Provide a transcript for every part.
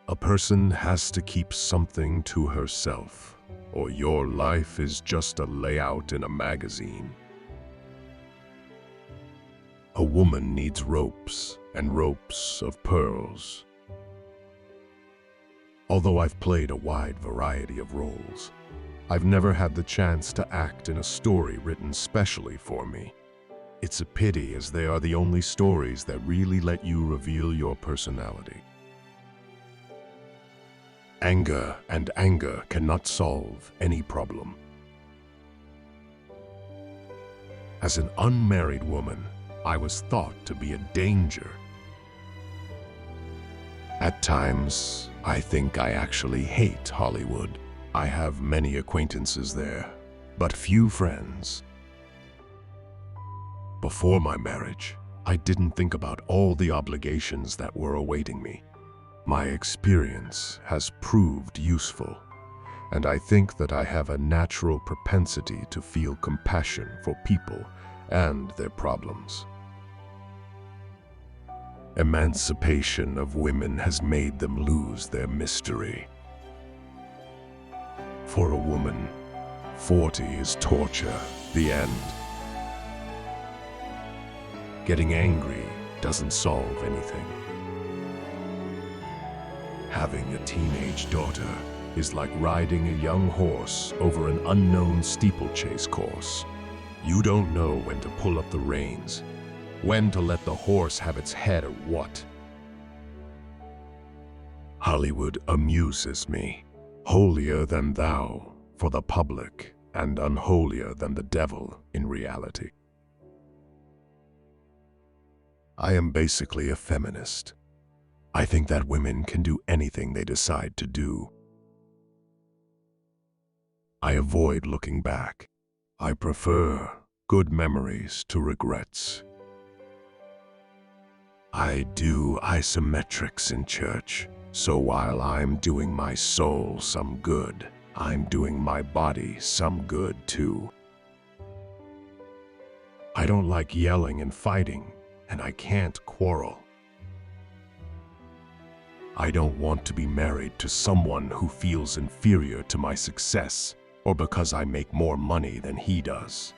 A person has to keep something to herself, or your life is just a layout in a magazine. A woman needs ropes, and ropes of pearls. Although I've played a wide variety of roles, I've never had the chance to act in a story written specially for me. It's a pity, as they are the only stories that really let you reveal your personality. Anger and anger cannot solve any problem. As an unmarried woman, I was thought to be a danger. At times, I think I actually hate Hollywood. I have many acquaintances there, but few friends. Before my marriage, I didn't think about all the obligations that were awaiting me. My experience has proved useful, and I think that I have a natural propensity to feel compassion for people and their problems. Emancipation of women has made them lose their mystery. For a woman, 40 is torture, the end. Getting angry doesn't solve anything. Having a teenage daughter is like riding a young horse over an unknown steeplechase course. You don't know when to pull up the reins, when to let the horse have its head or what. Hollywood amuses me, holier than thou for the public and unholier than the devil in reality. I am basically a feminist. I think that women can do anything they decide to do. I avoid looking back. I prefer good memories to regrets. I do isometrics in church, so while I'm doing my soul some good, I'm doing my body some good too. I don't like yelling and fighting, and I can't quarrel. I don't want to be married to someone who feels inferior to my success, or because I make more money than he does.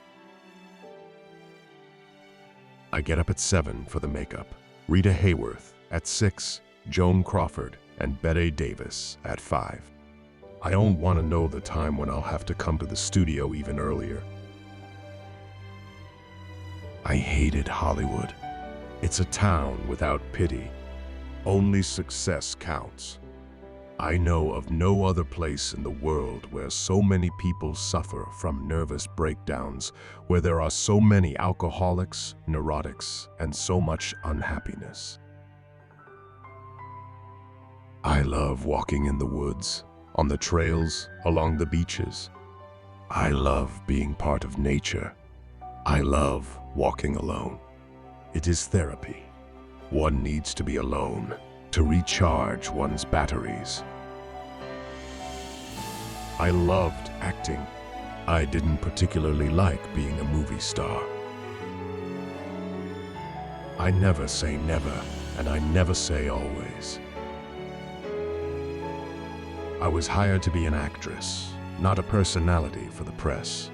I get up at 7 for the makeup. Rita Hayworth at 6, Joan Crawford and Bette Davis at 5. I don't want to know the time when I'll have to come to the studio even earlier. I hated Hollywood. It's a town without pity. Only success counts. I know of no other place in the world where so many people suffer from nervous breakdowns, where there are so many alcoholics, neurotics, and so much unhappiness. I love walking in the woods, on the trails, along the beaches. I love being part of nature. I love walking alone. It is therapy. One needs to be alone to recharge one's batteries. I loved acting. I didn't particularly like being a movie star. I never say never, and I never say always. I was hired to be an actress, not a personality for the press.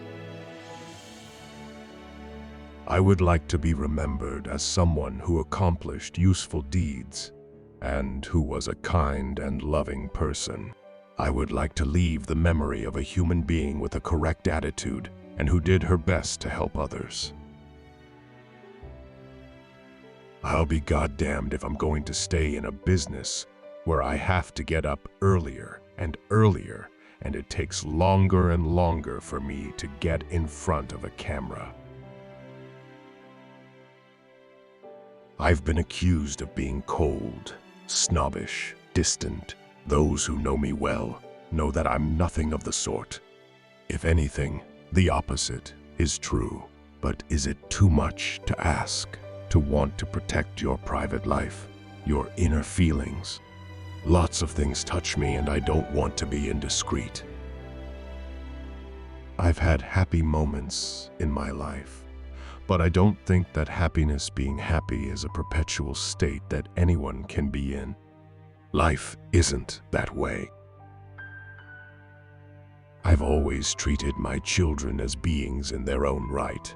I would like to be remembered as someone who accomplished useful deeds and who was a kind and loving person. I would like to leave the memory of a human being with a correct attitude and who did her best to help others. I'll be goddamned if I'm going to stay in a business where I have to get up earlier and earlier, and it takes longer and longer for me to get in front of a camera. I've been accused of being cold, snobbish, distant. Those who know me well know that I'm nothing of the sort. If anything, the opposite is true. But is it too much to ask to want to protect your private life, your inner feelings? Lots of things touch me and I don't want to be indiscreet. I've had happy moments in my life, but I don't think that happiness being happy is a perpetual state that anyone can be in. Life isn't that way. I've always treated my children as beings in their own right.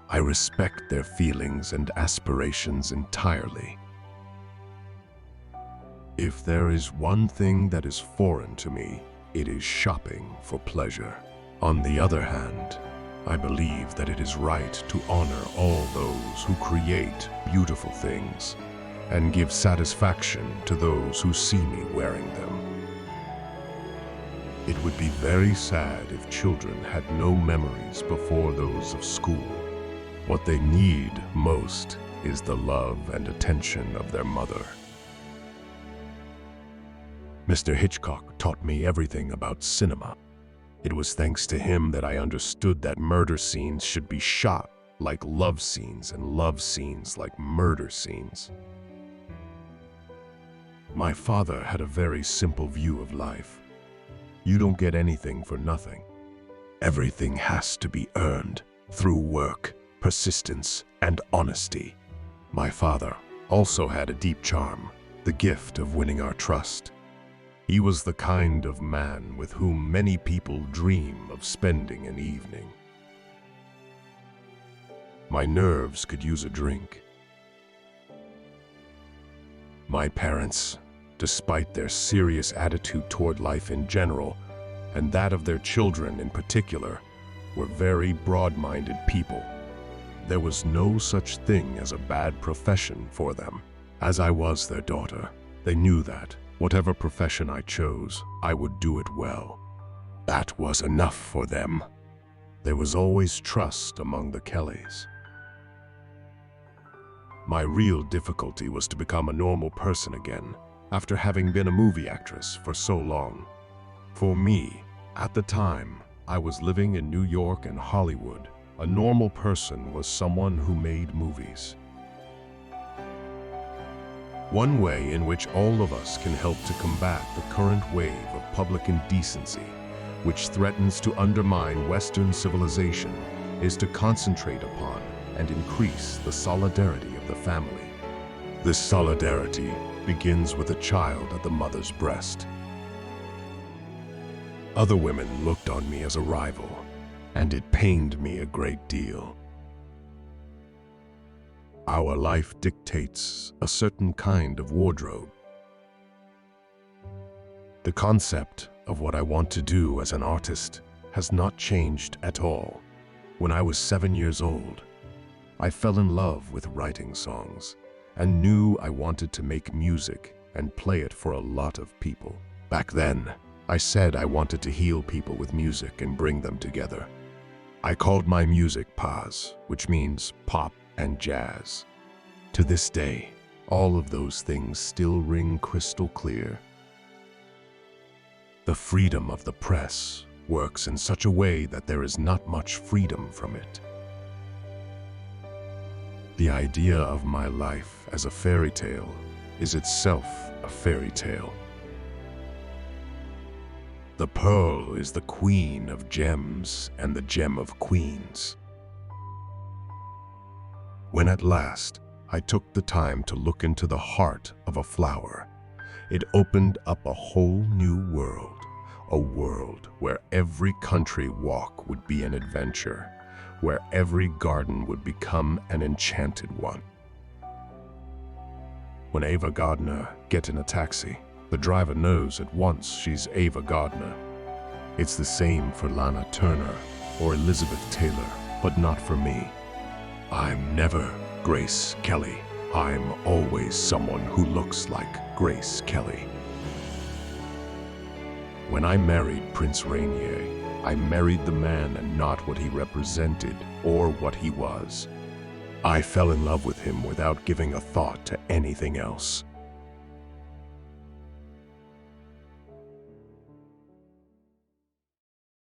I respect their feelings and aspirations entirely. If there is one thing that is foreign to me, it is shopping for pleasure. On the other hand, I believe that it is right to honor all those who create beautiful things and give satisfaction to those who see me wearing them. It would be very sad if children had no memories before those of school. What they need most is the love and attention of their mother. Mr. Hitchcock taught me everything about cinema. It was thanks to him that I understood that murder scenes should be shot like love scenes and love scenes like murder scenes. My father had a very simple view of life. You don't get anything for nothing. Everything has to be earned through work, persistence, and honesty. My father also had a deep charm, the gift of winning our trust. He was the kind of man with whom many people dream of spending an evening. My nerves could use a drink. My parents, despite their serious attitude toward life in general, and that of their children in particular, were very broad-minded people. There was no such thing as a bad profession for them. As I was their daughter, they knew that, whatever profession I chose, I would do it well. That was enough for them. There was always trust among the Kellys. My real difficulty was to become a normal person again, after having been a movie actress for so long. For me, at the time, I was living in New York and Hollywood. A normal person was someone who made movies. One way in which all of us can help to combat the current wave of public indecency, which threatens to undermine Western civilization, is to concentrate upon and increase the solidarity of the family. This solidarity begins with a child at the mother's breast. Other women looked on me as a rival, and it pained me a great deal. Our life dictates a certain kind of wardrobe. The concept of what I want to do as an artist has not changed at all. When I was 7 years old, I fell in love with writing songs and knew I wanted to make music and play it for a lot of people. Back then, I said I wanted to heal people with music and bring them together. I called my music Paz, which means pop and jazz. To this day, all of those things still ring crystal clear. The freedom of the press works in such a way that there is not much freedom from it. The idea of my life as a fairy tale is itself a fairy tale. The pearl is the queen of gems and the gem of queens. When at last I took the time to look into the heart of a flower, it opened up a whole new world, a world where every country walk would be an adventure, where every garden would become an enchanted one. When Ava Gardner gets in a taxi, the driver knows at once she's Ava Gardner. It's the same for Lana Turner or Elizabeth Taylor, but not for me. I'm never Grace Kelly. I'm always someone who looks like Grace Kelly. When I married Prince Rainier, I married the man and not what he represented or what he was. I fell in love with him without giving a thought to anything else.